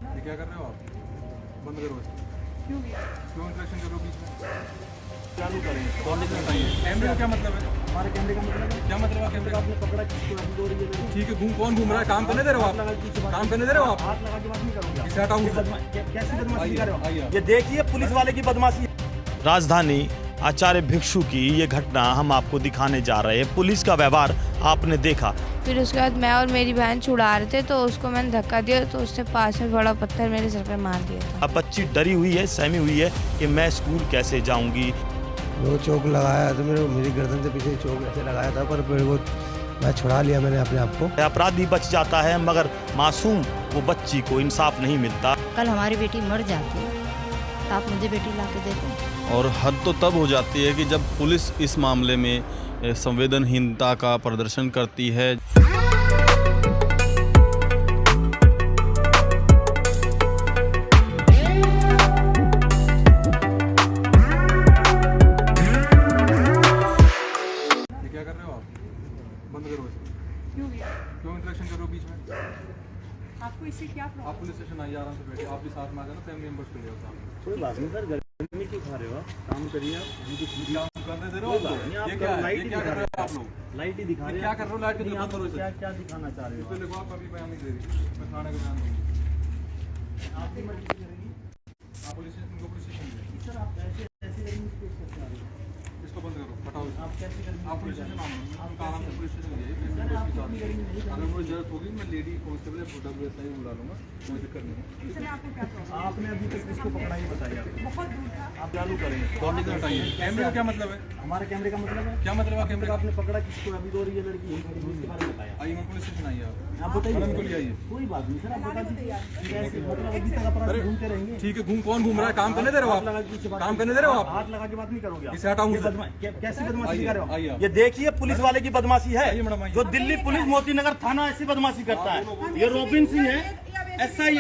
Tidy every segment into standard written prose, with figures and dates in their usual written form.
ये क्या कर रहे हो आप? बंद करो। क्यों क्यों इंटरेक्शन कर रहे हो बीच में? चालू करें? कैमरे का क्या मतलब है? हमारे कैमरे का मतलब है क्या मतलब है कैमरे का? आपने पकड़ा किसको? अभी दो रही है ठीक है, कौन घूम रहा है? काम करने दे रहे हो आप? काम करने दे रहे हो आप? हाथ लगा के बात नहीं करूंगा। इसे हटाओ। कैसी बदमाशी कर रहे हो? आइए। ये देखिए पुलिस वाले की बदमाशी। राजधानी आचार्य भिक्षु की ये घटना हम आपको दिखाने जा रहे हैं। पुलिस का व्यवहार आपने देखा। फिर उसके बाद मैं और मेरी बहन छुड़ा रहे थे तो उसको मैंने धक्का दिया तो उसने पास में बड़ा पत्थर मेरे सर पे मार दिया था। अब बच्ची डरी हुई है, सहमी हुई है कि मैं स्कूल कैसे जाऊंगी। वो चौक लगाया तो मेरी गर्दन से पीछे चौक ऐसे लगाया था, पर मेरे को मैं छुड़ा लिया मैंने अपने आप को। अपराधी बच जाता है मगर मासूम वो बच्ची को इंसाफ नहीं मिलता। कल हमारी बेटी मर जाती तो आप मुझे बेटी ला के देते। और हद तो तब हो जाती है कि जब पुलिस इस मामले में संवेदनहीनता का प्रदर्शन करती है। ये क्या कर रहे हो आप? बंद करो। क्यों क्यों इंटरेक्शन कर रहे हो बीच में? आपको इससे क्या प्रॉब्लम? आप पुलिस स्टेशन आइए, आराम से बैठिए। आप भी साथ में आ जाना, फैमिली मेंबर्स को ले आओ सामने। कोई बात नहीं सर, गर्मी क्यों खा रहे हो आप? काम करिए आप। काम करने दे रहे हो आप लोग? ये क्या है? ये क्या कर रहे हो आप लोग? लाइट ही दिखा रहे हैं। क्या कर रहे हो? लाइट के नहीं, बंद आप करो इसे। क्या दिखाना चाह रहे इस हो? पे देखो, आप अभी बयान नहीं दे रही। मैं थाने का बयान दूंगी। आपकी मर्जी से करेंगी आप पुलिस स्टेशन को पुलिस स्टेशन ले। सर। आप ऐसे ऐसे करेंगे पेश कर रहे हो। इसको बंद करो, हटाओ इसे। आप कैसे करेंगे? आप पुलिस स्टेशन आओ। आप आराम से पुलिस स्टेशन जाइए। सर, आप अपनी गाड़ी में नहीं अगर मुझे जरूरत होगी मैं लेडी कांस्टेबल या WSI बुला लूंगा, कोई दिक्कत नहीं है। आपने अभी तक किसको पकड़ा ये बताइए आप। आप चालू करें? हटाइए। कैमरे का क्या मतलब है? हमारे कैमरे का मतलब है क्या मतलब है कैमरे का? आपने पकड़ा किसको? अभी दो रही है लड़की, इसके बारे में बताया। आइए, मैं पुलिस स्टेशन आइए आप। आप बताइए। मैडम को ले आइए। कोई बात नहीं सर, आप बता दीजिए। कैसे मतलब अभी तक अपराध घूमते रहेंगे? ठीक है, कौन घूम रहा है? काम करने दे रहे हो आप? काम करने दे रहे हो आप? हाथ लगा के बात नहीं करोगे आप। इसे हटाओ। कैसी बदमाशी कर रहे हो? आइए। ये देखिए पुलिस वाले की बदमाशी है। आइए मैडम, आइए। जो दिल्ली पुलिस मोती नगर थाना ऐसी बदमाशी करता है। ये रोबिन सिंह है, SI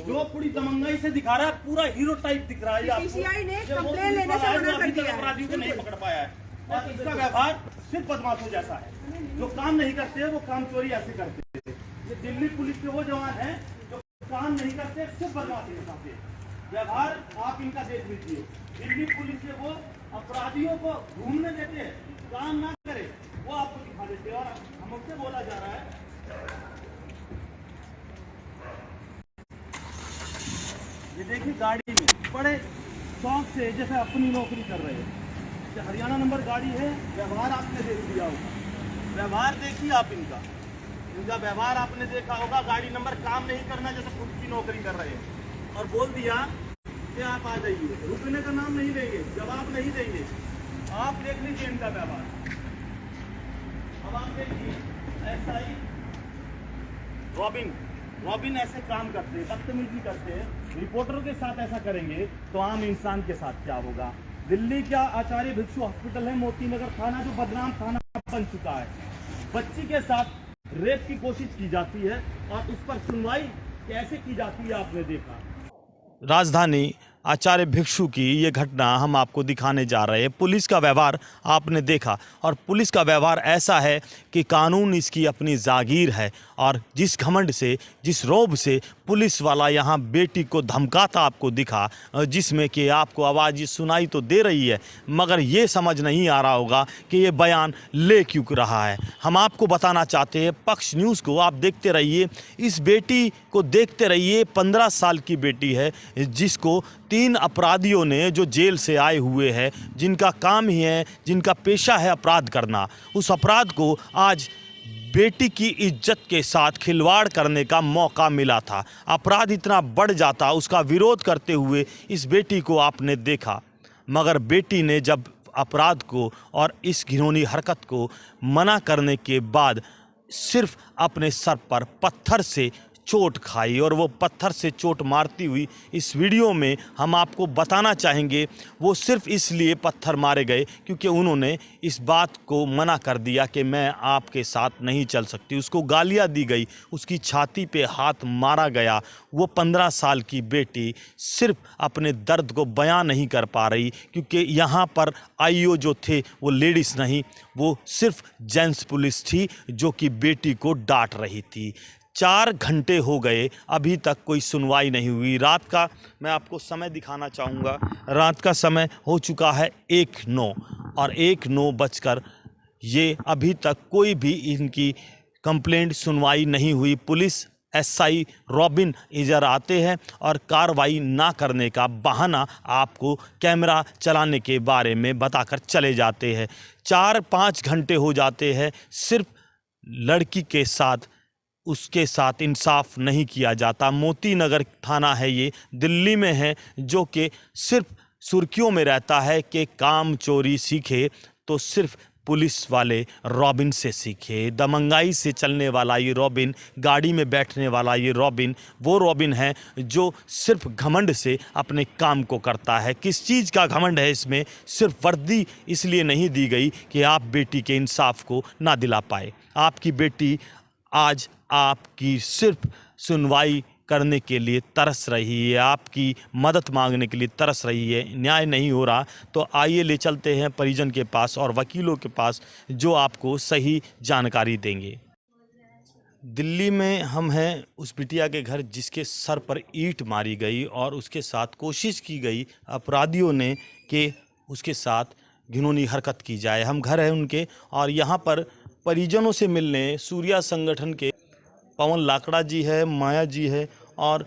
जो पूरी दमंगाई से दिखा रहा है, पूरा हीरो टाइप दिख रहा है। PCI ने कंप्लेन लेने से मना कर दिया है। अपराधियों को नहीं पकड़ पाया है और इसका व्यवहार सिर्फ बदमाशों जैसा है। जो काम नहीं करते वो काम चोरी ऐसे करते हैं। ये दिल्ली पुलिस के वो जवान हैं जो काम नहीं करते, सिर्फ बदमाशी दिखाते हैं। व्यवहार आप इनका देख लीजिए। दिल्ली पुलिस के वो अपराधियों को घूमने देते हैं, काम ना करे वो आपको दिखा देते हैं। और हमसे बोला जा रहा है, ये देखिए गाड़ी में बड़े शौक से जैसे अपनी नौकरी कर रहे हैं। ये हरियाणा नंबर गाड़ी है। व्यवहार आपने देख लिया होगा, व्यवहार देखिए आप इनका व्यवहार आपने देखा होगा। गाड़ी नंबर काम नहीं करना, जैसे खुद की नौकरी कर रहे हैं। और बोल दिया कि आप आ जाइए, रुकने का नाम नहीं लेंगे, जवाब नहीं देंगे। आप देख लीजिए इनका व्यवहार। अब आप देखिए SI रॉबिन ऐसे काम करते हैं, बदतमीजी करते हैं। रिपोर्टरों के साथ ऐसा करेंगे तो आम इंसान के साथ क्या होगा? दिल्ली का आचार्य भिक्षु हॉस्पिटल है, मोती नगर थाना, जो बदनाम थाना बन चुका है। बच्ची के साथ रेप की कोशिश की जाती है और उस पर सुनवाई कैसे की जाती है आपने देखा। राजधानी आचार्य भिक्षु की ये घटना हम आपको दिखाने जा रहे हैं। पुलिस का व्यवहार आपने देखा और पुलिस का व्यवहार ऐसा है कि कानून इसकी अपनी जागीर है और जिस घमंड से, जिस रौब से पुलिस वाला यहाँ बेटी को धमकाता आपको दिखा, जिसमें कि आपको आवाज़ ये सुनाई तो दे रही है मगर ये समझ नहीं आ रहा होगा कि ये बयान ले क्यों रहा है। हम आपको बताना चाहते हैं, पक्ष न्यूज़ को आप देखते रहिए, इस बेटी को देखते रहिए। 15 साल की बेटी है जिसको 3 अपराधियों ने, जो जेल से आए हुए हैं, जिनका काम ही है, जिनका पेशा है अपराध करना, उस अपराध को आज बेटी की इज्जत के साथ खिलवाड़ करने का मौका मिला था। अपराध इतना बढ़ जाता, उसका विरोध करते हुए इस बेटी को आपने देखा, मगर बेटी ने जब अपराध को और इस घिनौनी हरकत को मना करने के बाद सिर्फ अपने सर पर पत्थर से चोट खाई। और वो पत्थर से चोट मारती हुई इस वीडियो में हम आपको बताना चाहेंगे, वो सिर्फ इसलिए पत्थर मारे गए क्योंकि उन्होंने इस बात को मना कर दिया कि मैं आपके साथ नहीं चल सकती। उसको गालियां दी गई, उसकी छाती पे हाथ मारा गया। वो 15 साल की बेटी सिर्फ अपने दर्द को बयां नहीं कर पा रही क्योंकि यहाँ पर IO जो थे वो लेडीज़ नहीं, वो सिर्फ जेंट्स पुलिस थी जो कि बेटी को डांट रही थी। 4 घंटे हो गए, अभी तक कोई सुनवाई नहीं हुई। रात का मैं आपको समय दिखाना चाहूँगा। रात का समय हो चुका है 1:09 और 1:09 बजकर ये अभी तक कोई भी इनकी कंप्लेंट सुनवाई नहीं हुई। पुलिस एसआई रॉबिन इधर आते हैं और कार्रवाई ना करने का बहाना आपको कैमरा चलाने के बारे में बताकर चले जाते हैं। 4-5 घंटे हो जाते हैं, सिर्फ लड़की के साथ उसके साथ इंसाफ नहीं किया जाता। मोती नगर थाना है, ये दिल्ली में है, जो कि सिर्फ सुर्खियों में रहता है कि काम चोरी सीखे तो सिर्फ पुलिस वाले रॉबिन से सीखे। दमंगाई से चलने वाला ये रॉबिन, गाड़ी में बैठने वाला ये रॉबिन, वो रॉबिन है जो सिर्फ घमंड से अपने काम को करता है। किस चीज़ का घमंड है इसमें? सिर्फ वर्दी इसलिए नहीं दी गई कि आप बेटी के इंसाफ को ना दिला पाए। आपकी बेटी आज आपकी सिर्फ सुनवाई करने के लिए तरस रही है, आपकी मदद मांगने के लिए तरस रही है। न्याय नहीं हो रहा तो आइए ले चलते हैं परिजन के पास और वकीलों के पास, जो आपको सही जानकारी देंगे। दिल्ली में हम हैं उस बिटिया के घर जिसके सर पर ईंट मारी गई और उसके साथ कोशिश की गई अपराधियों ने कि उसके साथ घिनौनी हरकत की जाए। हम घर हैं उनके और यहाँ पर परिजनों से मिलने सूर्या संगठन के पवन लाकड़ा जी है, माया जी है और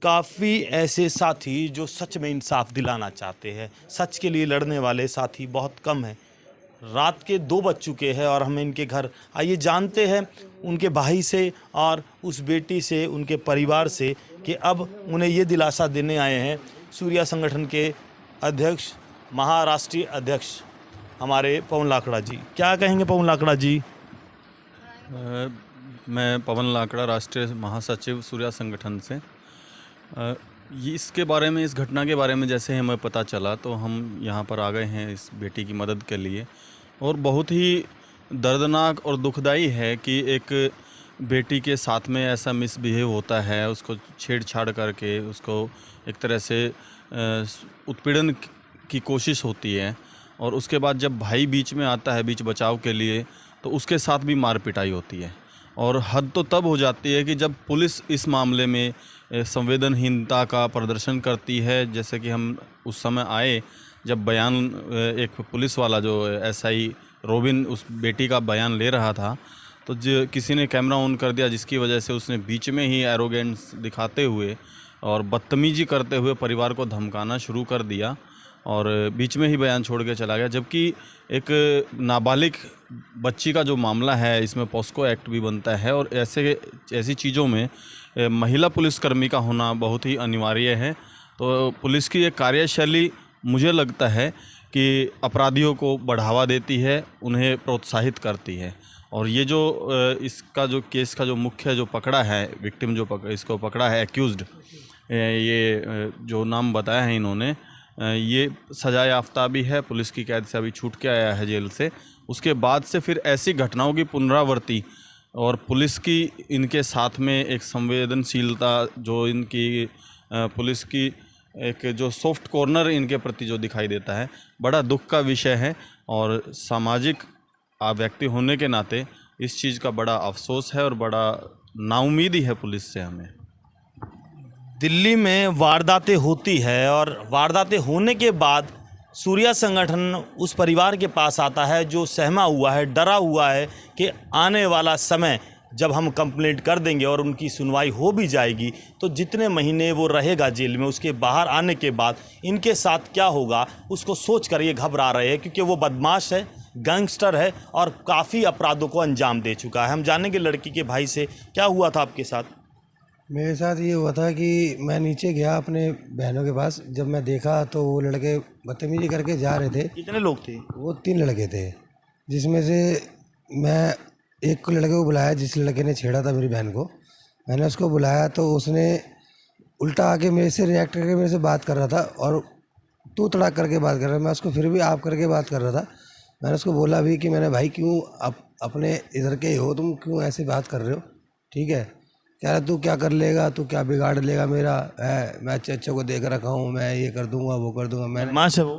काफ़ी ऐसे साथी जो सच में इंसाफ दिलाना चाहते हैं। सच के लिए लड़ने वाले साथी बहुत कम हैं। रात के 2 बज चुके हैं और हम इनके घर आइए जानते हैं उनके भाई से और उस बेटी से, उनके परिवार से, कि अब उन्हें ये दिलासा देने आए हैं सूर्या संगठन के अध्यक्ष, महाराष्ट्रीय अध्यक्ष हमारे पवन लाकड़ा जी। क्या कहेंगे पवन लाकड़ा जी? मैं पवन लाकड़ा, राष्ट्रीय महासचिव सूर्या संगठन से। ये इसके बारे में, इस घटना के बारे में जैसे हमें पता चला तो हम यहाँ पर आ गए हैं इस बेटी की मदद के लिए। और बहुत ही दर्दनाक और दुखदाई है कि एक बेटी के साथ में ऐसा मिसबिहेव होता है, उसको छेड़छाड़ करके उसको एक तरह से उत्पीड़न की कोशिश होती है। और उसके बाद जब भाई बीच में आता है बीच बचाव के लिए, तो उसके साथ भी मार पिटाई होती है। और हद तो तब हो जाती है कि जब पुलिस इस मामले में संवेदनहीनता का प्रदर्शन करती है। जैसे कि हम उस समय आए जब बयान एक पुलिस वाला जो एसआई रॉबिन उस बेटी का बयान ले रहा था, तो किसी ने कैमरा ऑन कर दिया, जिसकी वजह से उसने बीच में ही एरोगेंस दिखाते हुए और बदतमीजी करते हुए परिवार को धमकाना शुरू कर दिया और बीच में ही बयान छोड़ के चला गया। जबकि एक नाबालिग बच्ची का जो मामला है, इसमें पॉस्को एक्ट भी बनता है और ऐसी चीज़ों में महिला पुलिसकर्मी का होना बहुत ही अनिवार्य है। तो पुलिस की एक कार्यशैली मुझे लगता है कि अपराधियों को बढ़ावा देती है, उन्हें प्रोत्साहित करती है। और ये जो इसका जो केस का जो मुख्य जो पकड़ा है, विक्टिम जो इसको पकड़ा है, एक्यूज्ड, ये जो नाम बताया है इन्होंने, ये सजा याफ्ता भी है, पुलिस की कैद से अभी छूट के आया है जेल से। उसके बाद से फिर ऐसी घटनाओं की पुनरावृत्ति और पुलिस की इनके साथ में एक संवेदनशीलता, जो इनकी पुलिस की एक जो सॉफ्ट कॉर्नर इनके प्रति जो दिखाई देता है, बड़ा दुख का विषय है। और सामाजिक व्यक्ति होने के नाते इस चीज़ का बड़ा अफसोस है और बड़ा नाउमीदी है पुलिस से हमें। दिल्ली में वारदातें होती है और वारदातें होने के बाद सूर्या संगठन उस परिवार के पास आता है जो सहमा हुआ है, डरा हुआ है कि आने वाला समय जब हम कंप्लेंट कर देंगे और उनकी सुनवाई हो भी जाएगी तो जितने महीने वो रहेगा जेल में, उसके बाहर आने के बाद इनके साथ क्या होगा उसको सोच कर ये घबरा रहे हैं, क्योंकि वो बदमाश है, गैंगस्टर है और काफ़ी अपराधों को अंजाम दे चुका है। हम जानेंगे लड़की के भाई से, क्या हुआ था आपके साथ? मेरे साथ ये हुआ था कि मैं नीचे गया अपने बहनों के पास। जब मैं देखा तो वो लड़के बदतमीजी करके जा रहे थे। कितने लोग थे? वो 3 लड़के थे, जिसमें से मैं एक लड़के को बुलाया, जिस लड़के ने छेड़ा था मेरी बहन को। मैंने उसको बुलाया तो उसने उल्टा आके मेरे से रिएक्ट करके मेरे से बात कर रहा था और तू तड़ाक करके बात कर रहा था। मैं उसको फिर भी आप करके बात कर रहा था। मैंने उसको बोला भी कि मैंने भाई क्यों अपने इधर के हो, तुम क्यों ऐसे बात कर रहे हो, ठीक है? कह रहा तू क्या कर लेगा, तू क्या बिगाड़ लेगा मेरा है, मैं अच्छे अच्छे को देख रखा हूँ, मैं ये कर दूंगा वो कर दूंगा। मैंने माँ से वो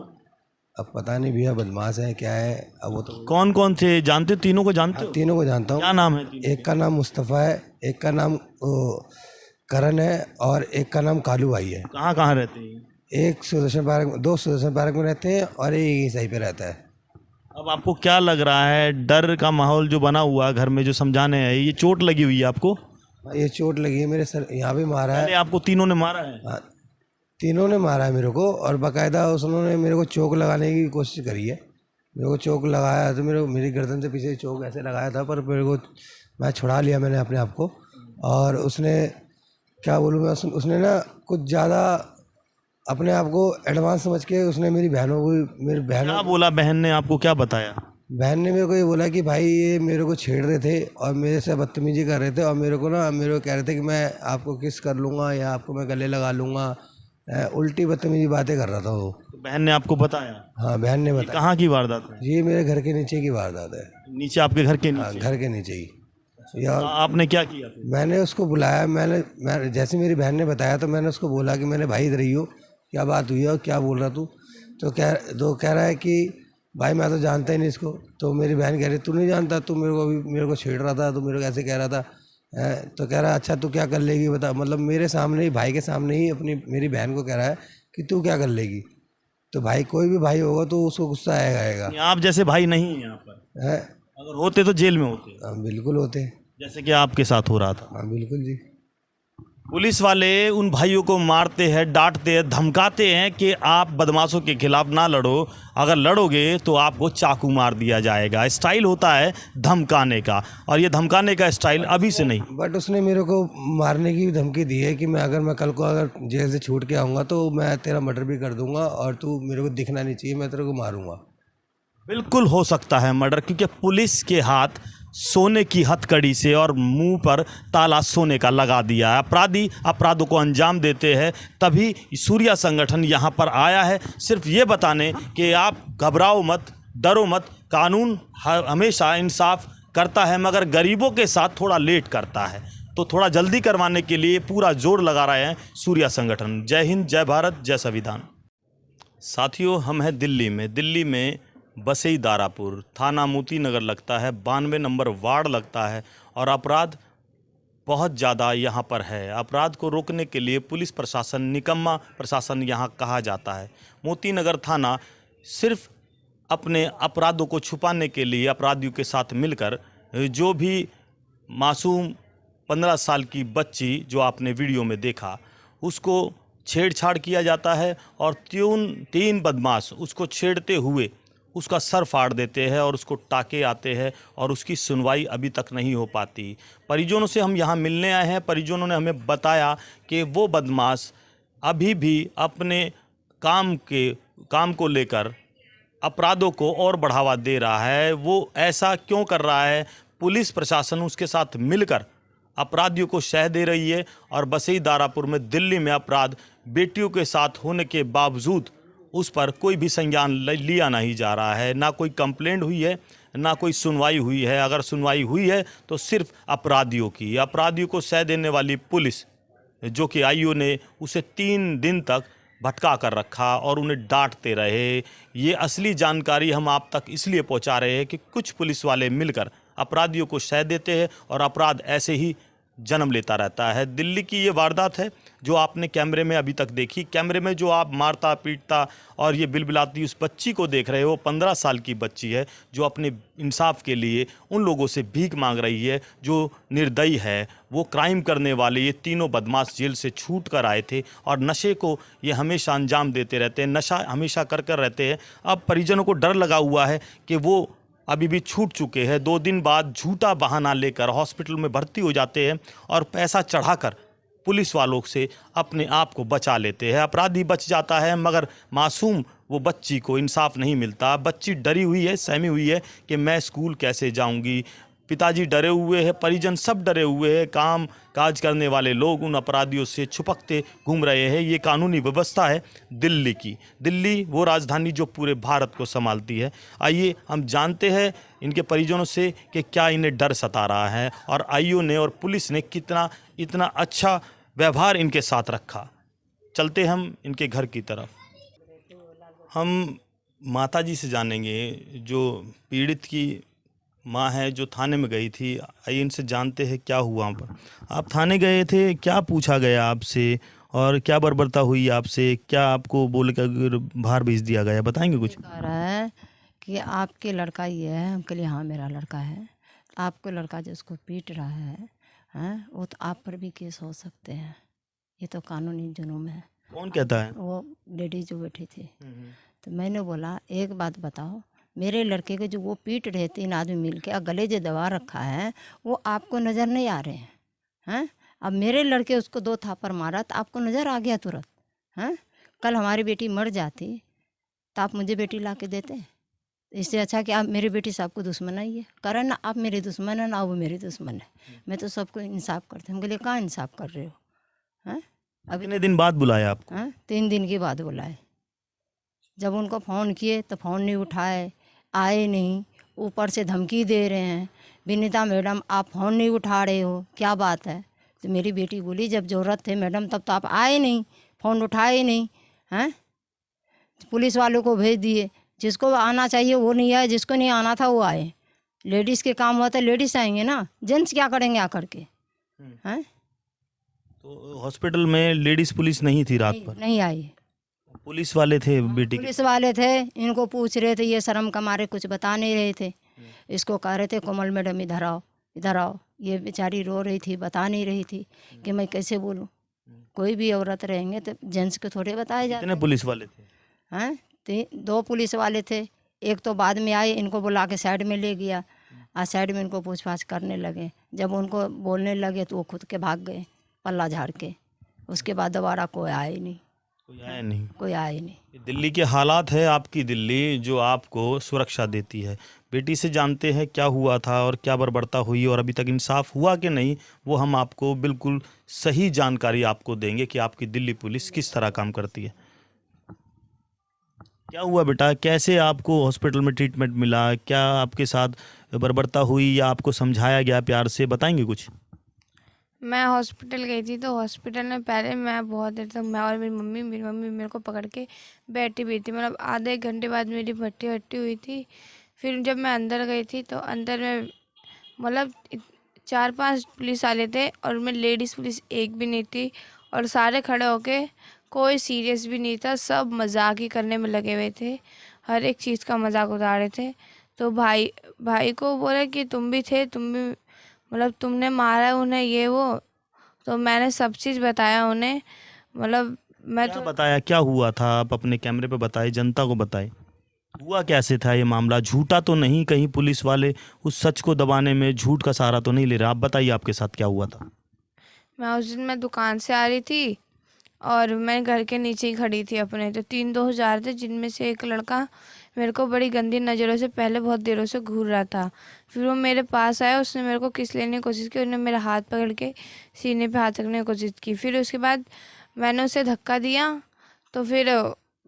अब पता नहीं भैया बदमाश है क्या है, अब वो तो कौन कौन थे जानते हो? तीनों को जानते हो? तीनों को जानता हूँ। क्या नाम है तीनों? एक का नाम मुस्तफ़ा है, एक का नाम करण है और एक का नाम कालू भाई है। कहाँ कहाँ रहते हैं? एक सुदर्शन पार्क, दो सुदर्शन पार्क में रहते हैं और एक सही पे रहता है। अब आपको क्या लग रहा है, डर का माहौल जो बना हुआ घर में जो समझाने हैं, ये चोट लगी हुई है आपको? ये चोट लगी है मेरे सर, यहाँ भी मारा है। पहले आपको तीनों ने मारा है? हाँ, तीनों ने मारा है मेरे को और बाकायदा उन्होंने मेरे को चोक लगाने की कोशिश करी है। मेरे को चोक लगाया तो मेरी गर्दन से पीछे चोक ऐसे लगाया था, पर मेरे को मैं छुड़ा लिया मैंने अपने आप को। और उसने क्या बोलूँ मैं, उसने ना कुछ ज़्यादा अपने आप को एडवांस समझ के उसने मेरी बहन क्या बोला बहन ने आपको, क्या बताया? बहन ने मेरे को ये बोला कि भाई ये मेरे को छेड़ रहे थे और मेरे से बदतमीजी कर रहे थे और मेरे को कह रहे थे कि मैं आपको किस कर लूँगा या आपको मैं गले लगा लूँगा। उल्टी बदतमीजी बातें कर रहा था वो। तो बहन ने आपको बताया? हाँ, बहन ने ये बताया। कहाँ की वारदात है? ये मेरे घर के नीचे की वारदात है। नीचे आपके घर के हाँ, नीचे? घर के नीचे ही। या आपने क्या किया फिर? मैंने उसको बुलाया, मैं जैसे मेरी बहन ने बताया तो मैंने उसको बोला कि मैंने भाई इधर ही हो, क्या बात हुई है और क्या बोल रहा तू? तो कह रहा है कि भाई मैं तो जानता ही नहीं इसको। तो मेरी बहन कह रही तू नहीं जानता, तू मेरे को छेड़ रहा था, तू मेरे को ऐसे कह रहा था। तो कह रहा है अच्छा तू क्या कर लेगी बता, मतलब मेरे सामने ही, भाई के सामने ही मेरी बहन को कह रहा है कि तू क्या कर लेगी। तो भाई कोई भी भाई होगा तो उसको गुस्सा आएगा। आप जैसे भाई नहीं है यहाँ पर? है, अगर होते तो जेल में होते, बिल्कुल होते। जैसे कि आपके साथ हो रहा था। हाँ बिल्कुल जी। पुलिस वाले उन भाइयों को मारते हैं, डांटते हैं, धमकाते हैं कि आप बदमाशों के खिलाफ ना लड़ो, अगर लड़ोगे तो आपको चाकू मार दिया जाएगा। स्टाइल होता है धमकाने का, और ये धमकाने का स्टाइल अभी से नहीं। बट उसने मेरे को मारने की धमकी दी है कि मैं कल को अगर जेल से छूट के आऊँगा तो मैं तेरा मर्डर भी कर दूंगा और तू मेरे को दिखना नहीं चाहिए, मैं तेरे को मारूंगा। बिल्कुल हो सकता है मर्डर, क्योंकि पुलिस के हाथ सोने की हथकड़ी से और मुंह पर ताला सोने का लगा दिया है। अपराधी अपराधों को अंजाम देते हैं, तभी सूर्या संगठन यहाँ पर आया है सिर्फ ये बताने कि आप घबराओ मत, डरो मत, कानून हमेशा इंसाफ करता है, मगर गरीबों के साथ थोड़ा लेट करता है। तो थोड़ा जल्दी करवाने के लिए पूरा जोर लगा रहे हैं सूर्या संगठन। जय हिंद, जय भारत, जय संविधान। साथियों, हम हैं दिल्ली में बसई दारापुर, थाना मोती नगर लगता है, 92 नंबर वार्ड लगता है, और अपराध बहुत ज़्यादा यहाँ पर है। अपराध को रोकने के लिए पुलिस प्रशासन निकम्मा प्रशासन यहाँ कहा जाता है। मोती नगर थाना सिर्फ अपने अपराधों को छुपाने के लिए अपराधियों के साथ मिलकर जो भी मासूम 15 साल की बच्ची जो आपने वीडियो में देखा उसको छेड़छाड़ किया जाता है, और तीन बदमाश उसको छेड़ते हुए उसका सर फाड़ देते हैं और उसको टाके आते हैं, और उसकी सुनवाई अभी तक नहीं हो पाती। परिजनों से हम यहाँ मिलने आए हैं। परिजनों ने हमें बताया कि वो बदमाश अभी भी अपने काम को लेकर अपराधों को और बढ़ावा दे रहा है। वो ऐसा क्यों कर रहा है? पुलिस प्रशासन उसके साथ मिलकर अपराधियों को शह दे रही है, और बसई दारापुर में दिल्ली में अपराध बेटियों के साथ होने के बावजूद उस पर कोई भी संज्ञान लिया नहीं जा रहा है। ना कोई कंप्लेंट हुई है, ना कोई सुनवाई हुई है। अगर सुनवाई हुई है तो सिर्फ अपराधियों को सह देने वाली पुलिस, जो कि आईओ ने उसे 3 दिन तक भटका कर रखा और उन्हें डांटते रहे। ये असली जानकारी हम आप तक इसलिए पहुंचा रहे हैं कि कुछ पुलिस वाले मिलकर अपराधियों को सह देते हैं और अपराध ऐसे ही जन्म लेता रहता है। दिल्ली की ये वारदात है जो आपने कैमरे में अभी तक देखी। कैमरे में जो आप मारता पीटता और ये बिलबिलाती उस बच्ची को देख रहे हो, 15 साल की बच्ची है जो अपने इंसाफ के लिए उन लोगों से भीख मांग रही है जो निर्दयी है। वो क्राइम करने वाले ये तीनों बदमाश जेल से छूट कर आए थे और नशे को ये हमेशा अंजाम देते रहते हैं, नशा हमेशा कर रहते हैं। अब परिजनों को डर लगा हुआ है कि वो अभी भी छूट चुके हैं। 2 दिन बाद झूठा बहाना लेकर हॉस्पिटल में भर्ती हो जाते हैं और पैसा चढ़ाकर पुलिस वालों से अपने आप को बचा लेते हैं। अपराधी बच जाता है, मगर मासूम वो बच्ची को इंसाफ नहीं मिलता। बच्ची डरी हुई है, सहमी हुई है कि मैं स्कूल कैसे जाऊंगी। पिताजी डरे हुए हैं, परिजन सब डरे हुए हैं। काम काज करने वाले लोग उन अपराधियों से छुपकते घूम रहे हैं। ये कानूनी व्यवस्था है दिल्ली की। दिल्ली वो राजधानी जो पूरे भारत को संभालती है। आइए हम जानते हैं इनके परिजनों से कि क्या इन्हें डर सता रहा है और आईओ ने और पुलिस ने इतना अच्छा व्यवहार इनके साथ रखा। चलते हम इनके घर की तरफ। हम माता जी से जानेंगे, जो पीड़ित की माँ है, जो थाने में गई थी। आइए इनसे जानते हैं क्या हुआ वहाँ पर। आप थाने गए थे, क्या पूछा गया आपसे और क्या बर्बरता हुई आपसे? क्या आपको बोल कर बाहर भेज दिया गया? बताएंगे कुछ? कह रहा है कि आपके लड़का ये है। हम कहे हाँ मेरा लड़का है। आपको लड़का जिसको पीट रहा है, हैं, वो तो आप पर भी केस हो सकते हैं। ये तो कानूनी जुर्म है। कौन कहता है? वो लेडी जो बैठी थी, तो मैंने बोला एक बात बताओ, मेरे लड़के के जो वो पीट रहे 3 आदमी मिल के और गले जो दबा रखा है वो आपको नज़र नहीं आ रहे हैं? अब मेरे लड़के उसको 2 थापड़ मारा तो आपको नज़र आ गया तुरंत? हैं? कल हमारी बेटी मर जाती तो आप मुझे बेटी ला के देते? इससे अच्छा कि आप मेरी बेटी से आपको दुश्मन आई है। कारण ना आप मेरे दुश्मन है ना वो मेरी दुश्मन है। मैं तो सबको इंसाफ करती हूँ। हम बोले कहाँ इंसाफ कर रहे हो? हैं? अभी कितने दिन बाद बुलाया आपको? 3 दिन के बाद बुलाए। जब उनको फ़ोन किए तो फ़ोन नहीं उठाए, आए नहीं, ऊपर से धमकी दे रहे हैं, विनीता मैडम आप फ़ोन नहीं उठा रहे हो, क्या बात है? तो मेरी बेटी बोली जब ज़रूरत थे मैडम तब तो आप आए नहीं, फ़ोन उठाए नहीं, हैं? पुलिस वालों को भेज दिए, जिसको आना चाहिए वो नहीं आए, जिसको नहीं आना था वो आए। लेडीज़ के काम हुआ तो लेडीज़ आएंगे ना, जेंट्स क्या करेंगे आकर के? हैं? तो हॉस्पिटल में लेडीज पुलिस नहीं थी रात पर? नहीं आई। पुलिस वाले थे बेटी के? पुलिस वाले थे, इनको पूछ रहे थे, ये शर्म का मारे कुछ बता नहीं रहे थे। इसको कह रहे थे कोमल मैडम इधर आओ, इधर आओ। ये बेचारी रो रही थी, बता नहीं रही थी कि मैं कैसे बोलूँ। कोई भी औरत रहेंगे तो जेंट्स को थोड़े बताए जाते कितने पुलिस वाले थे? हैं? 2 पुलिस वाले थे, एक तो बाद में आए, इनको बुला के साइड में ले गया और साइड में इनको पूछताछ करने लगे। जब उनको बोलने लगे तो वो खुद के भाग गए पल्ला झाड़ के। उसके बाद दोबारा कोई आया ही नहीं। कोई आया नहीं? कोई आया ही नहीं। ये दिल्ली के हालात है, आपकी दिल्ली जो आपको सुरक्षा देती है। बेटी से जानते हैं क्या हुआ था और क्या बर्बरता हुई और अभी तक इंसाफ हुआ कि नहीं, वो हम आपको बिल्कुल सही जानकारी आपको देंगे कि आपकी दिल्ली पुलिस किस तरह काम करती है। क्या हुआ बेटा? कैसे आपको हॉस्पिटल में ट्रीटमेंट मिला? क्या आपके साथ बर्बरता हुई या आपको समझाया गया प्यार से? बताएंगे कुछ? मैं हॉस्पिटल गई थी तो हॉस्पिटल में पहले मैं बहुत देर तक, मैं और मेरी मम्मी मेरे को पकड़ के बैठी हुई थी। मतलब आधे 1 घंटे बाद मेरी भट्टी हुई थी। फिर जब मैं अंदर गई थी तो अंदर में मतलब 4-5 पुलिस वाले थे और मैं लेडीज़ पुलिस एक भी नहीं थी। और सारे खड़े होके, कोई सीरियस भी नहीं था, सब मजाक ही करने में लगे हुए थे, हर एक चीज़ का मजाक उड़ा रहे थे। तो भाई को बोले कि तुम भी थे, तुम भी मतलब तुमने मारा उन्हें, ये वो। तो मैंने सब चीज़ बताया उन्हें। मतलब मैं क्या तो बताया? क्या हुआ था? आप अपने कैमरे पे बताए, जनता को बताए। हुआ कैसे था ये मामला? झूठा तो नहीं कहीं पुलिस वाले उस सच को दबाने में झूठ का सहारा तो नहीं ले रहे? आप बताइए आपके साथ क्या हुआ था। मैं उस दिन मैं दुकान से आ रही थी और मैं घर के नीचे ही खड़ी थी अपने। तो 3 दोस्त जा रहे थे, जिनमें से एक लड़का मेरे को बड़ी गंदी नज़रों से पहले बहुत देरों से घूर रहा था। फिर वो मेरे पास आया, उसने मेरे को किस लेने की कोशिश की, उसने मेरा हाथ पकड़ के सीने पे हाथ रखने की कोशिश की। फिर उसके बाद मैंने उसे धक्का दिया तो फिर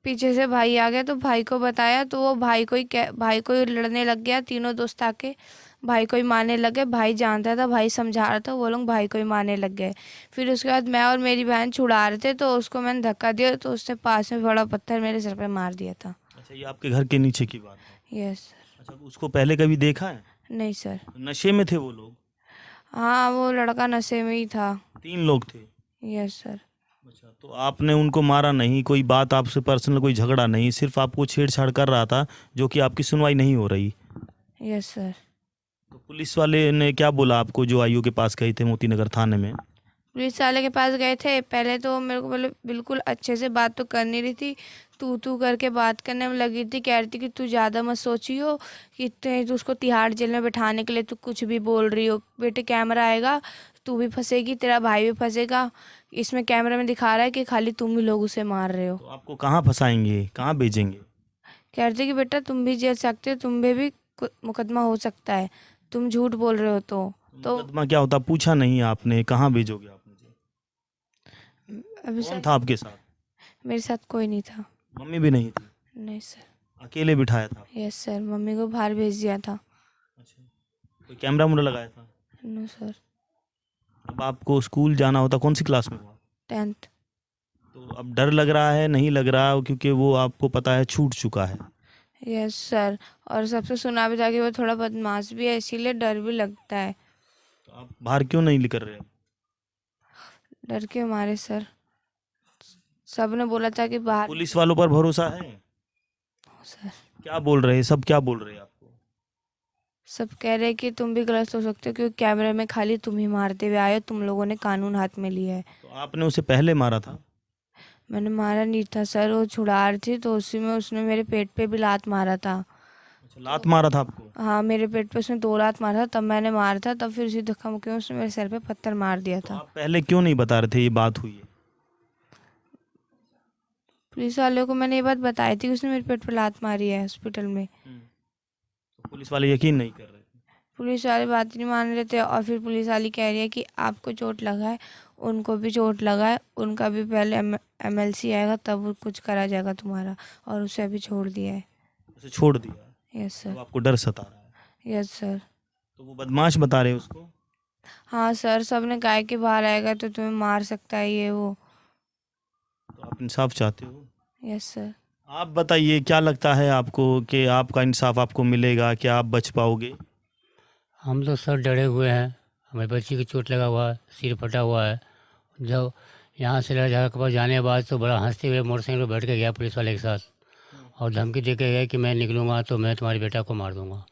पीछे से भाई आ गया, तो भाई को बताया तो वो भाई को ही लड़ने लग गया। तीनों दोस्त आके भाई को ही मारने लगे। भाई जानता था, भाई समझा रहा था, वो लोग भाई को ही मारने लग गए। फिर उसके बाद मैं और मेरी बहन छुड़ा रहे थे तो उसको मैंने धक्का दिया तो उसने पास में बड़ा पत्थर मेरे सर पे मार दिया था। अच्छा, ये आपके घर के नीचे की बात है? Yes sir. अच्छा, उसको पहले कभी देखा है? नहीं सर। नशे में थे वो लोग? हाँ, वो लड़का नशे में ही था। 3 लोग थे? Yes sir. अच्छा, तो आपने उनको मारा नहीं? कोई बात आपसे पर्सनल कोई झगड़ा नहीं, सिर्फ आपको छेड़छाड़ कर रहा था जो कि आपकी सुनवाई नहीं हो रही? Yes sir. तो पुलिस वाले ने क्या बोला आपको जो आईओ के पास गए थे मोती नगर थाने में? पुलिस वाले के पास गए थे, पहले तो मेरे को बिल्कुल अच्छे से बात तो कर नहीं रही थी, तू करके बात करने में लगी थी। कह रही थी कि तू ज़्यादा मत सोचियो कि तू उसको तिहाड़ जेल में बैठाने के लिए तू कुछ भी बोल रही हो। बेटे कैमरा आएगा, तू भी फंसेगी, तेरा भाई भी फंसेगा। इसमें कैमरे में दिखा रहा है कि खाली तुम ही लोग उसे मार रहे हो। तो आपको कहाँ फंसाएंगे, कहाँ भेजेंगे? कह रही थी कि बेटा तुम भी जेल सकते हो, तुम पे भी मुकदमा हो सकता है, तुम झूठ बोल रहे हो। तो मुकदमा क्या होता पूछा नहीं आपने? कहाँ भेजोगे आप मुझे? अभी कौन सर था आपके साथ? मेरे साथ कोई नहीं था। मम्मी भी नहीं थी? नहीं सर। अकेले बिठाया था? यस सर, मम्मी को बाहर भेज दिया था। अच्छा, कोई कैमरा मुरा लगाया था? No sir. अब आपको स्कूल जाना होता, कौन सी क्लास में हुआ? 10th। तो अब डर लग रहा है, नहीं लग रहा? क्योंकि वो आपको पता है छूट चुका है, यस सर। और सबसे सुना भी था कि वो थोड़ा बदमाश भी है, इसीलिए डर भी लगता है। तो आप बाहर क्यों नहीं कर रहे? डर के मारे सर। सबने बोला था कि बाहर पुलिस वालों पर भरोसा है? सर। क्या बोल रहे हैं सब, क्या बोल रहे हैं आपको? सब कह रहे हैं कि तुम भी गलत हो सकते हो क्योंकि कैमरे में खाली तुम ही मारते हुए आए हो, तुम लोगों ने कानून हाथ में लिया है। तो आपने उसे पहले मारा था? मैंने मारा नहीं था सर, वो छुड़ार थी तो उसी में उसने मेरे पेट पे भी लात मारा था। अच्छा, लात मारा था आपको? हाँ, मेरे पेट पे उसने 2 लात मारा था, तब मैंने मारा था। तब फिर उसी धक्का मुक्की में उसने मेरे सर पे पत्थर मार दिया तो था। आप पहले क्यों नहीं बता रहे थे ये बात हुई है? पुलिस वाले को मैंने ये बात बताई थी कि उसने मेरे पेट पे लात मारी है हॉस्पिटल में। तो पुलिस वाले यकीन नहीं कर रहे थे? पुलिस वाले बात नहीं मान रहे थे और फिर पुलिस वाली कह रही है कि आपको चोट लगा है, उनको भी चोट लगा है, उनका भी पहले MLC आएगा तब वो कुछ करा जाएगा तुम्हारा, और उसे अभी छोड़ दिया है। उसे छोड़ दिया? यस तो सर। आपको डर सता रहा है? Yes sir. तो वो बदमाश बता रहे हैं उसको? हाँ सर, सबने कहा कि बाहर आएगा तो तुम्हें मार सकता है ये वो। तो आप इंसाफ चाहते हो? Yes sir. आप बताइए क्या लगता है आपको कि आपका इंसाफ आपको मिलेगा, क्या आप बच पाओगे? हम तो सर डरे हुए हैं, हमारे बच्ची की चोट लगा हुआ है, सिर फटा हुआ है। जब यहाँ से लड़का के पास जाने के बाद तो बड़ा हंसते हुए मोटरसाइकिल पर बैठ के गया पुलिस वाले के साथ, और धमकी दे के गया कि मैं निकलूँगा तो मैं तुम्हारे बेटा को मार दूँगा।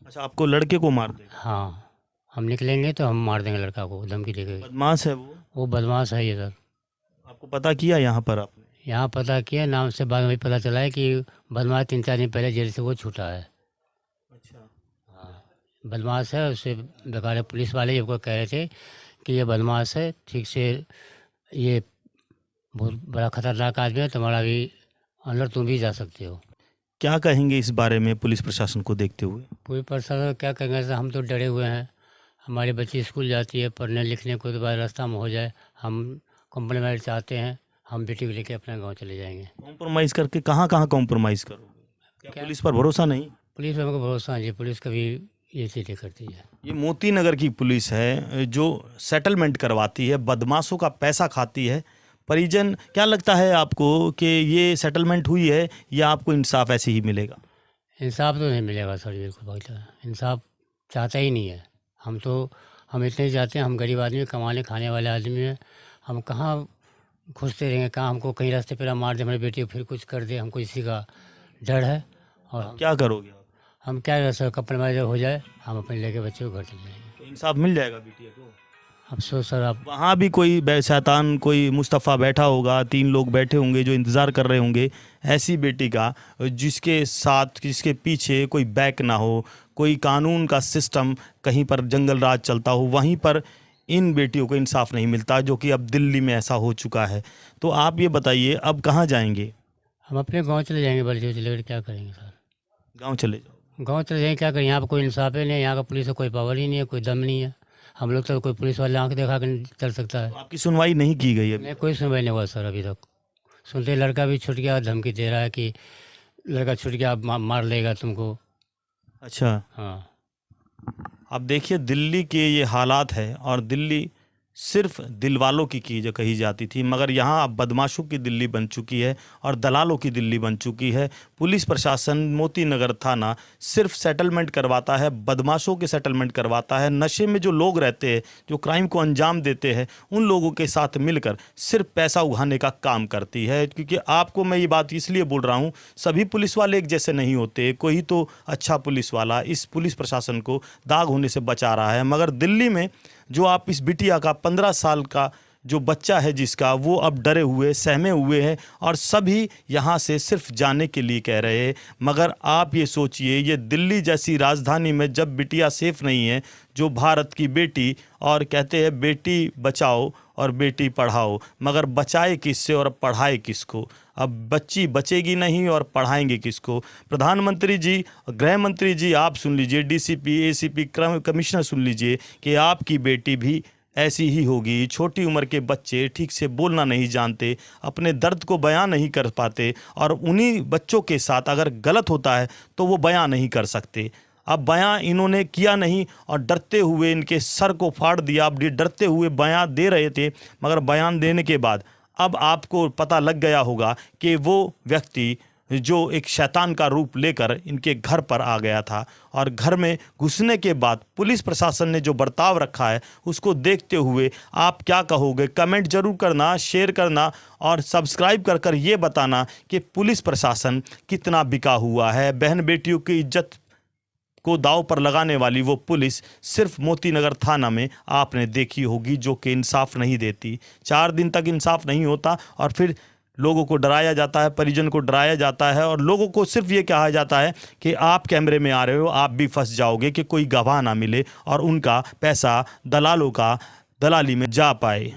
अच्छा, आपको लड़के को मार देगा? हाँ, हम निकलेंगे तो हम मार देंगे लड़का को, धमकी दे के। बदमाश है वो बदमाश है ये सर। आपको पता किया यहाँ पर आपने? यहाँ पता किया, नाम से बाद में पता चला है कि बदमाश 3-4 दिन पहले जेल से वो छूटा है। अच्छा। हाँ, बदमाश है, उससे बेकार है। पुलिस वाले ये कह रहे थे कि ये बदमाश है, ठीक से, ये बहुत बड़ा खतरनाक आदमी है, तुम्हारा भी अंदर तुम भी जा सकते हो। क्या कहेंगे इस बारे में पुलिस प्रशासन को देखते हुए? पूरी प्रशासन क्या कहेंगे सर, हम तो डरे हुए हैं। हमारी बच्ची स्कूल जाती है पढ़ने लिखने को, तो बाद रास्ता में हो जाए, हम कॉम्प्रोमाइज़ चाहते हैं। हम बेटी को लेके अपने गांव चले जाएंगे। कॉम्प्रोमाइज़ करके कहाँ कहाँ कॉम्प्रोमाइज़ करोगे? क्या पुलिस पर भरोसा नहीं? पुलिस पर हमको भरोसा है जी, पुलिस कभी ये चीज़ें करती है। ये मोती नगर की पुलिस है जो सेटलमेंट करवाती है, बदमाशों का पैसा खाती है। परिजन, क्या लगता है आपको कि ये सेटलमेंट हुई है या आपको इंसाफ ऐसे ही मिलेगा? इंसाफ तो नहीं मिलेगा सर, बिल्कुल भाई, इंसाफ चाहता ही नहीं है। हम इतने ही चाहते हैं, हम गरीब आदमी, कमाने खाने वाले आदमी हैं। हम कहाँ खोजते रहेंगे, कहाँ हमको कहीं रास्ते पर मार दे हमारी बेटी को, फिर कुछ कर दे, हमको इसी का डर है। और क्या करोगे आप? हम क्या करें सर, कॉम्प्रोमाइज़ हो जाए, हम अपने लेके बच्चे को घर चले जाएंगे। तो इंसाफ मिल जाएगा बिटिया को? अफसोस सर, आप वहाँ भी कोई शैतान, कोई मुस्तफ़ा बैठा होगा, 3 लोग बैठे होंगे जो इंतज़ार कर रहे होंगे ऐसी बेटी का, जिसके साथ, जिसके पीछे कोई बैक ना हो, कोई कानून का सिस्टम कहीं पर जंगल राज चलता हो, वहीं पर इन बेटियों को इंसाफ नहीं मिलता, जो कि अब दिल्ली में ऐसा हो चुका है। तो आप ये बताइए अब कहाँ जाएंगे? हम अपने गांव चले जाएंगे, बच्चे चले, क्या करेंगे सर? गाँव चले जाओ। गांव चले जाएंगे, क्या करें? यहाँ पर कोई इंसाफ ही नहीं है, यहाँ का पुलिस का कोई पावर ही नहीं है, कोई दम नहीं है। हम लोग तो कोई पुलिस वाले आंख दिखा कर चल सकता है। तो आपकी सुनवाई नहीं की गई अभी? नहीं, कोई सुनवाई नहीं हुआ सर अभी तक। सुनते लड़का भी छूट गया, धमकी दे रहा है कि लड़का छूट गया, मार लेगा तुमको। अच्छा, हाँ, अब देखिए दिल्ली के ये हालात है, और दिल्ली सिर्फ दिल वालों की जो कही जाती थी, मगर यहाँ अब बदमाशों की दिल्ली बन चुकी है और दलालों की दिल्ली बन चुकी है। पुलिस प्रशासन, मोती नगर थाना सिर्फ सेटलमेंट करवाता है, बदमाशों के सेटलमेंट करवाता है। नशे में जो लोग रहते हैं, जो क्राइम को अंजाम देते हैं, उन लोगों के साथ मिलकर सिर्फ पैसा उगाने का काम करती है। क्योंकि आपको मैं ये बात इसलिए बोल रहा हूँ, सभी पुलिस वाले एक जैसे नहीं होते, कोई तो अच्छा पुलिस वाला इस पुलिस प्रशासन को दाग होने से बचा रहा है। मगर दिल्ली में जो आप इस बिटिया का 15 साल का जो बच्चा है जिसका, वो अब डरे हुए, सहमे हुए हैं, और सभी यहाँ से सिर्फ जाने के लिए कह रहे हैं। मगर आप ये सोचिए, ये दिल्ली जैसी राजधानी में जब बिटिया सेफ नहीं है, जो भारत की बेटी, और कहते हैं बेटी बचाओ और बेटी पढ़ाओ, मगर बचाए किससे और पढ़ाए किसको? अब बच्ची बचेगी नहीं और पढ़ाएंगे किसको? प्रधानमंत्री जी, गृह मंत्री जी, आप सुन लीजिए, DCP, ACP, कमिश्नर सुन लीजिए कि आपकी बेटी भी ऐसी ही होगी। छोटी उम्र के बच्चे ठीक से बोलना नहीं जानते, अपने दर्द को बयां नहीं कर पाते, और उन्हीं बच्चों के साथ अगर गलत होता है तो वो बयां नहीं कर सकते। अब बयां इन्होंने किया नहीं और डरते हुए इनके सर को फाड़ दिया। अब ये डरते हुए बयां दे रहे थे, मगर बयान देने के बाद अब आपको पता लग गया होगा कि वो व्यक्ति जो एक शैतान का रूप लेकर इनके घर पर आ गया था। और घर में घुसने के बाद पुलिस प्रशासन ने जो बर्ताव रखा है उसको देखते हुए आप क्या कहोगे? कमेंट जरूर करना, शेयर करना और सब्सक्राइब कर कर ये बताना कि पुलिस प्रशासन कितना बिका हुआ है। बहन बेटियों की इज्जत को दांव पर लगाने वाली वो पुलिस सिर्फ मोतीनगर थाना में आपने देखी होगी, जो कि इंसाफ नहीं देती। 4 दिन तक इंसाफ नहीं होता और फिर लोगों को डराया जाता है, परिजन को डराया जाता है और लोगों को सिर्फ ये कहा जाता है कि आप कैमरे में आ रहे हो, आप भी फंस जाओगे, कि कोई गवाह ना मिले और उनका पैसा दलालों का दलाली में जा पाए।